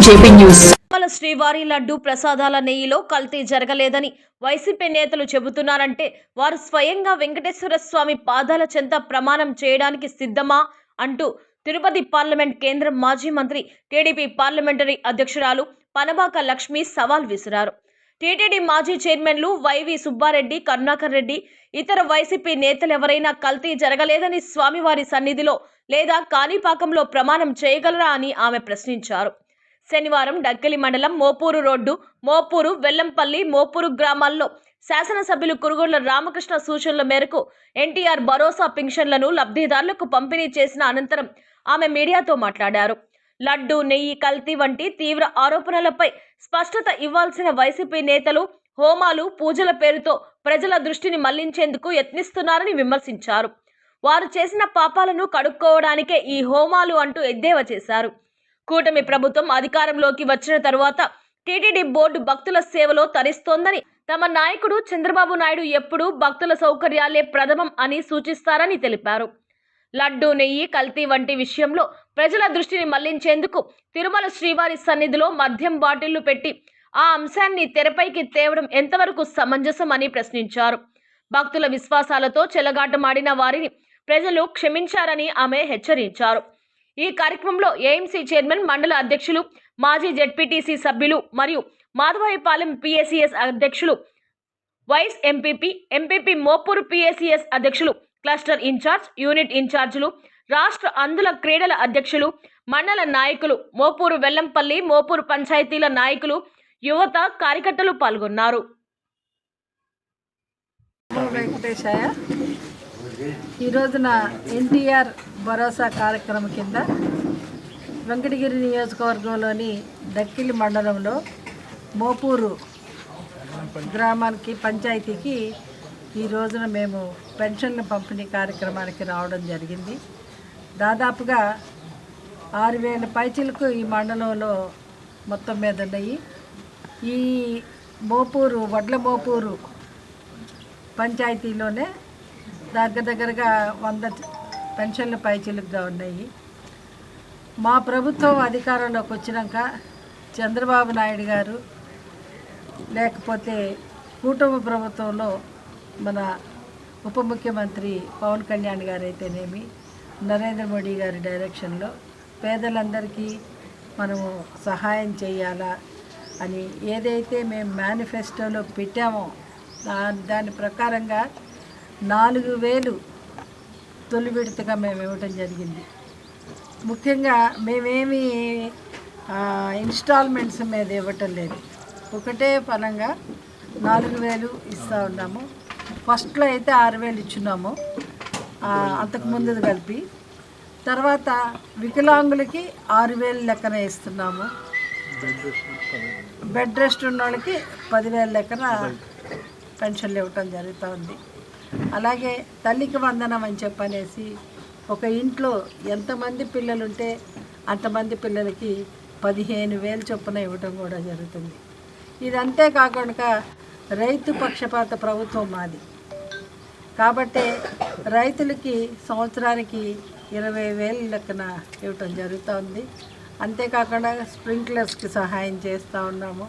JP news. శ్రీవారి లడ్డు ప్రసాదాల నెయ్యిలో కల్తీ జరగలేదని వైసీపీ నేతలు చెబుతున్నారంటే వారు స్వయంగా వెంకటేశ్వర స్వామి పాదాల చెంత ప్రమాణం చేయడానికి సిద్ధమా అంటూ తిరుపతి పార్లమెంట్ కేంద్ర మాజీ మంత్రి టీడీపీ పార్లమెంటరీ అధ్యక్షురాలు పనబాక లక్ష్మి సవాల్ విసిరారు. టీటీడీ మాజీ చైర్మన్లు వైవి సుబ్బారెడ్డి, కరుణాకర్ రెడ్డి, ఇతర వైసీపీ నేతలెవరైనా కల్తీ జరగలేదని స్వామివారి సన్నిధిలో లేదా కాణిపాకంలో ప్రమాణం చేయగలరా అని ఆమె ప్రశ్నించారు. శనివారం డక్కిలి మండలం మోపూరు రోడ్డు, మోపూరు, వెల్లంపల్లి, మోపూరు గ్రామాల్లో శాసనసభ్యులు కురుగొండ్ల రామకృష్ణ సూచనల మేరకు ఎన్టీఆర్ భరోసా పింఛన్లను లబ్ధిదారులకు పంపిణీ చేసిన అనంతరం ఆమె మీడియాతో మాట్లాడారు. లడ్డు, నెయ్యి కల్తీ వంటి తీవ్ర ఆరోపణలపై స్పష్టత ఇవ్వాల్సిన వైసీపీ నేతలు హోమాలు, పూజల పేరుతో ప్రజల దృష్టిని మళ్లించేందుకు యత్నిస్తున్నారని విమర్శించారు. వారు చేసిన పాపాలను కడుక్కోవడానికే ఈ హోమాలు అంటూ ఎద్దేవా చేశారు. కూటమి ప్రభుత్వం అధికారంలోకి వచ్చిన తరువాత టీటీడీ బోర్డు భక్తుల సేవలో తరిస్తోందని, తమ నాయకుడు చంద్రబాబు నాయుడు ఎప్పుడూ భక్తుల సౌకర్యాలే ప్రథమం అని సూచిస్తారని తెలిపారు. లడ్డు, నెయ్యి కల్తీ వంటి విషయంలో ప్రజల దృష్టిని మళ్లించేందుకు తిరుమల శ్రీవారి సన్నిధిలో మద్యం బాటిళ్లు పెట్టి ఆ అంశాన్ని తెరపైకి తేవడం ఎంతవరకు సమంజసం అని ప్రశ్నించారు. భక్తుల విశ్వాసాలతో చెలగాటమాడిన వారిని ప్రజలు క్షమించారని ఆమె హెచ్చరించారు. ఈ కార్యక్రమంలో ఏఎంసీ చైర్మన్, మండల అధ్యక్షులు, మాజీ జెడ్పీటీసీ సభ్యులు మరియు మాధవైపాలెం పిఎసిఎస్ అధ్యక్షులు, వైస్ ఎంపీపీ మోపూరు పిఎసిఎస్ అధ్యక్షులు, క్లస్టర్ ఇన్ఛార్జ్, యూనిట్ ఇన్ఛార్జీలు, రాష్ట్ర అందుల క్రీడల అధ్యక్షులు, మండల నాయకులు, మోపూరు, వెల్లంపల్లి, మోపూరు పంచాయతీల నాయకులు, యువత, కార్యకర్తలు పాల్గొన్నారు. ఈ రోజున ఎన్టీఆర్ భరోసా కార్యక్రమం కింద వెంకటగిరి నియోజకవర్గంలోని దక్కిలి మండలంలో మోపూరు గ్రామానికి, పంచాయతీకి ఈ రోజున మేము పెన్షన్ల పంపిణీ కార్యక్రమానికి రావడం జరిగింది. దాదాపుగా 6,000 పైచీలకు ఈ మండలంలో మొత్తం మీద ఉన్నాయి. ఈ మోపూరు, వడ్ల మోపూరు పంచాయతీలోనే దగ్గరగా 100 పెన్షన్ల పైచీలుగా ఉన్నాయి. మా ప్రభుత్వం అధికారంలోకి వచ్చినాక చంద్రబాబు నాయుడు గారు, లేకపోతే కూటమి ప్రభుత్వంలో మన ఉప ముఖ్యమంత్రి పవన్ కళ్యాణ్ గారు అయితేనేమి, నరేంద్ర మోడీ గారి డైరెక్షన్లో పేదలందరికీ మనము సహాయం చేయాలా అని ఏదైతే మేము మేనిఫెస్టోలో పెట్టామో దాని ప్రకారంగా 4,000 తొలి విడతగా మేము ఇవ్వటం జరిగింది. ముఖ్యంగా మేమేమి ఇన్స్టాల్మెంట్స్ మీద ఇవ్వటం లేదు, ఒకటే పరంగా 4,000 ఇస్తూ ఉన్నాము. ఫస్ట్లో అయితే 6,000 ఇచ్చున్నాము, అంతకుముందు కలిపి. తర్వాత వికలాంగులకి 6,000 లెక్కన ఇస్తున్నాము. బెడ్ రెస్ట్ ఉన్న వాళ్ళకి 10,000 లెక్కన పెన్షన్లు ఇవ్వటం జరుగుతూ ఉంది. అలాగే తల్లికి వందనం అని చెప్పనేసి ఒక ఇంట్లో ఎంతమంది పిల్లలుంటే అంతమంది పిల్లలకి 15,000 చొప్పున ఇవ్వటం కూడా జరుగుతుంది. ఇదంతే కాకుండా రైతు పక్షపాత ప్రభుత్వం మాది కాబట్టి రైతులకి సంవత్సరానికి 20,000 లెక్కన ఇవ్వటం జరుగుతూ ఉంది. అంతేకాకుండా స్ప్రింక్లర్స్కి సహాయం చేస్తూ ఉన్నాము.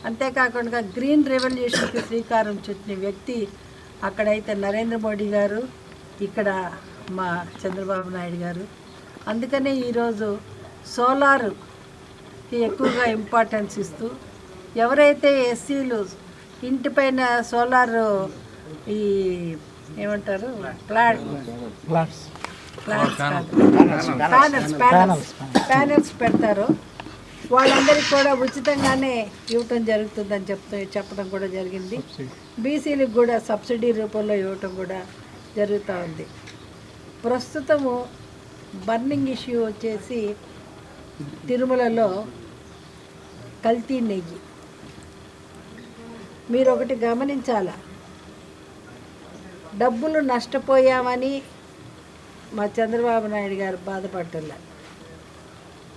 అంతేకాకుండా గ్రీన్ రెవల్యూషన్కి శ్రీకారం చుట్టిన వ్యక్తి అక్కడైతే నరేంద్ర మోడీ గారు, ఇక్కడ మా చంద్రబాబు నాయుడు గారు. అందుకనే ఈరోజు సోలార్కి ఎక్కువగా ఇంపార్టెన్స్ ఇస్తూ, ఎవరైతే ఎస్సీలు ఇంటిపైన సోలార్ ఈ ఏమంటారు ప్యానెల్స్ పెడతారో వాళ్ళందరికీ కూడా ఉచితంగానే ఇవ్వటం జరుగుతుందని చెప్పడం కూడా జరిగింది. బీసీలకు కూడా సబ్సిడీ రూపంలో ఇవ్వటం కూడా జరుగుతూ ఉంది. ప్రస్తుతము బర్నింగ్ ఇష్యూ వచ్చేసి తిరుమలలో కల్తీ నెయ్యి. మీరు ఒకటి గమనించాలా, డబ్బులు నష్టపోయామని మా చంద్రబాబు నాయుడు గారు బాధపడలే.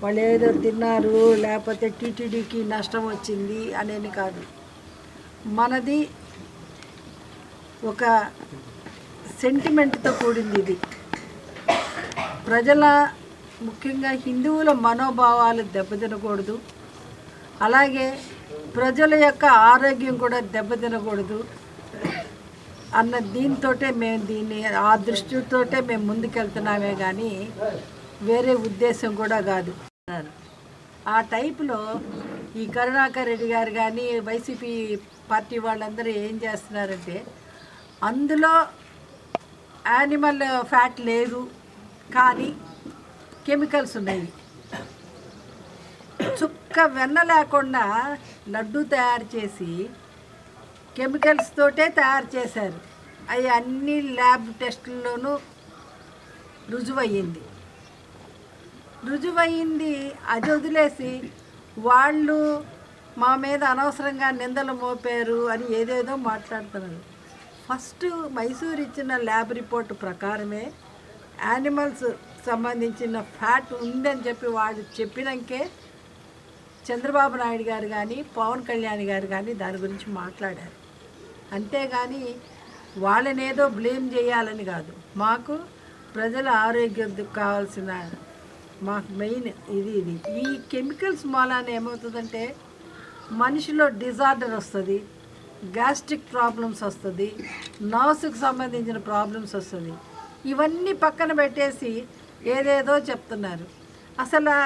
వాళ్ళు ఏదో తిన్నారు, లేకపోతే టీటీడీకి నష్టం వచ్చింది అనేది కాదు. మనది ఒక సెంటిమెంట్తో కూడింది ఇది. ప్రజల ముఖ్యంగా హిందువుల మనోభావాలు దెబ్బతినకూడదు, అలాగే ప్రజల యొక్క ఆరోగ్యం కూడా దెబ్బతినకూడదు అన్న దీంతోటే మేము ఆ దృష్టితోటే మేము ముందుకెళ్తున్నామే కానీ వేరే ఉద్దేశం కూడా కాదు. ఆ టైపులో ఈ కరుణాకర్ రెడ్డి గారు కానీ వైసీపీ పార్టీ వాళ్ళందరూ ఏం చేస్తున్నారంటే అందులో యానిమల్ ఫ్యాట్ లేదు కానీ కెమికల్స్ ఉన్నాయి. చుక్క వెన్న లేకుండా లడ్డు తయారు చేసి కెమికల్స్ తోటే తయారు చేశారు. అవి అన్ని ల్యాబ్ టెస్టుల్లోనూ రుజువయ్యింది. అది వదిలేసి వాళ్ళు మా మీద అనవసరంగా నిందలు మోపారు అని ఏదేదో మాట్లాడుతున్నారు. ఫస్ట్ మైసూర్ ఇచ్చిన ల్యాబ్ రిపోర్ట్ ప్రకారమే యానిమల్స్ సంబంధించిన ఫ్యాట్ ఉందని చెప్పి వాళ్ళు చెప్పినాకే చంద్రబాబు నాయుడు గారు కానీ పవన్ కళ్యాణ్ గారు కానీ దాని గురించి మాట్లాడారు. అంతేగాని వాళ్ళని ఏదో బ్లేమ్ చేయాలని కాదు. మాకు ప్రజల ఆరోగ్యం కావాల్సిన మాకు మెయిన్ ఇది. ఈ కెమికల్స్ మూలాన ఏమవుతుందంటే మనిషిలో డిజార్డర్ వస్తుంది, గ్యాస్ట్రిక్ ప్రాబ్లమ్స్ వస్తుంది, నర్వ్స్కి సంబంధించిన ప్రాబ్లమ్స్ వస్తుంది. ఇవన్నీ పక్కన పెట్టేసి ఏదేదో చెప్తున్నారు. అసలు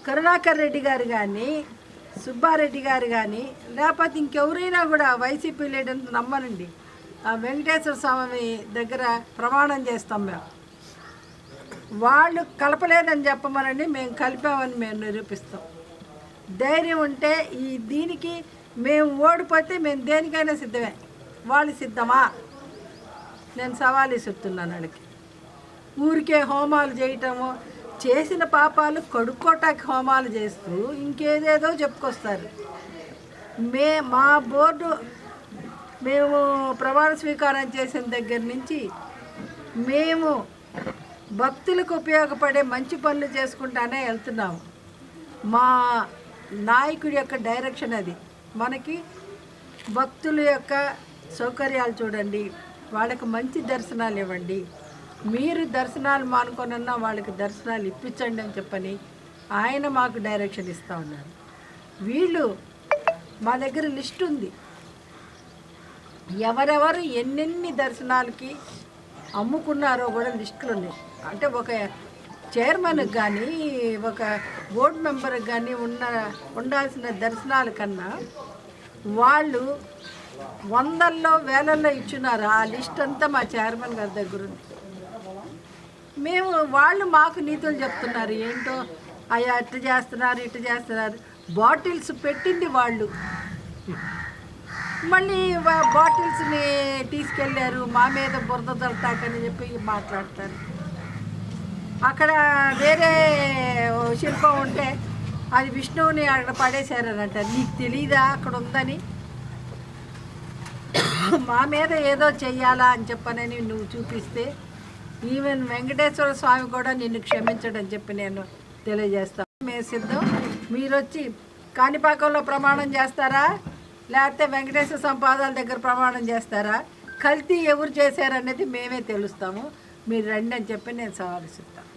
కరుణాకర్ రెడ్డి గారు కానీ సుబ్బారెడ్డి గారు కానీ లేకపోతే ఇంకెవరైనా కూడా వైసీపీ లీడర్ని నమ్మనండి. ఆ వెంకటేశ్వర స్వామి దగ్గర ప్రమాణం చేస్తాం మేము. వాళ్ళు కలపలేదని చెప్పమనండి, మేము కలిపామని మేము నిరూపిస్తాం. ధైర్యం ఉంటే దీనికి మేము ఓడిపోతే మేము దేనికైనా సిద్ధమే. వాళ్ళు సిద్ధమా? నేను సవాలు ఇస్తున్నాను వాళ్ళకి. ఊరికే హోమాలు చేయటము, చేసిన పాపాలు కడుక్కోటానికి హోమాలు చేస్తూ ఇంకేదేదో చెప్పుకొస్తారు. మా బోర్డు మేము ప్రమాణ స్వీకారం చేసిన దగ్గర నుంచి మేము భక్తులకు ఉపయోగపడే మంచి పనులు చేసుకుంటానే వెళ్తున్నాము. మా నాయకుడి యొక్క డైరెక్షన్ అది. మనకి భక్తుల యొక్క సౌకర్యాలు చూడండి, వాళ్ళకి మంచి దర్శనాలు ఇవ్వండి, మీరు దర్శనాలు మానుకొనన్నా వాళ్ళకి దర్శనాలు ఇప్పించండి అని చెప్పని ఆయన మాకు డైరెక్షన్ ఇస్తూ ఉన్నారు. వీళ్ళు మా దగ్గర లిస్ట్ ఉంది, ఎవరెవరు ఎన్నెన్ని దర్శనాలకి అమ్ముకున్నారో కూడా లిస్టులు ఉన్నాయి. అంటే ఒక చైర్మన్కి కానీ ఒక బోర్డు మెంబర్కి కానీ ఉండాల్సిన దర్శనాల కన్నా వాళ్ళు వందల్లో వేలల్లో ఇచ్చున్నారు. ఆ లిస్ట్ అంతా మా చైర్మన్ గారి దగ్గర ఉంది. వాళ్ళు మాకు నీతులు చెప్తున్నారు. ఏంటో అయ్యా ఇట్టు చేస్తున్నారు. బాటిల్స్ పెట్టింది వాళ్ళు, మళ్ళీ బాటిల్స్ని తీసుకెళ్ళారు, మా మీద బురద తలటాకని చెప్పి మాట్లాడతారు. అక్కడ వేరే శిల్పం ఉంటే అది విష్ణువుని అక్కడ పడేశారని అంటారు. నీకు తెలీదా అక్కడ ఉందని? మా మీద ఏదో చెయ్యాలా అని చెప్పనని నువ్వు చూపిస్తే ఈవెన్ వెంకటేశ్వర స్వామి కూడా నిన్ను క్షమించడని చెప్పి నేను తెలియజేస్తాను. మేము సిద్ధం. మీరు వచ్చి కాణిపాకంలో ప్రమాణం చేస్తారా, లేకపోతే వెంకటేశ్వర సంపాదాల దగ్గర ప్రమాణం చేస్తారా? కల్తీ ఎవరు చేశారనేది మేమే తెలుస్తాము. మీరు రండి అని చెప్పి నేను సవాలు ఇస్తాను.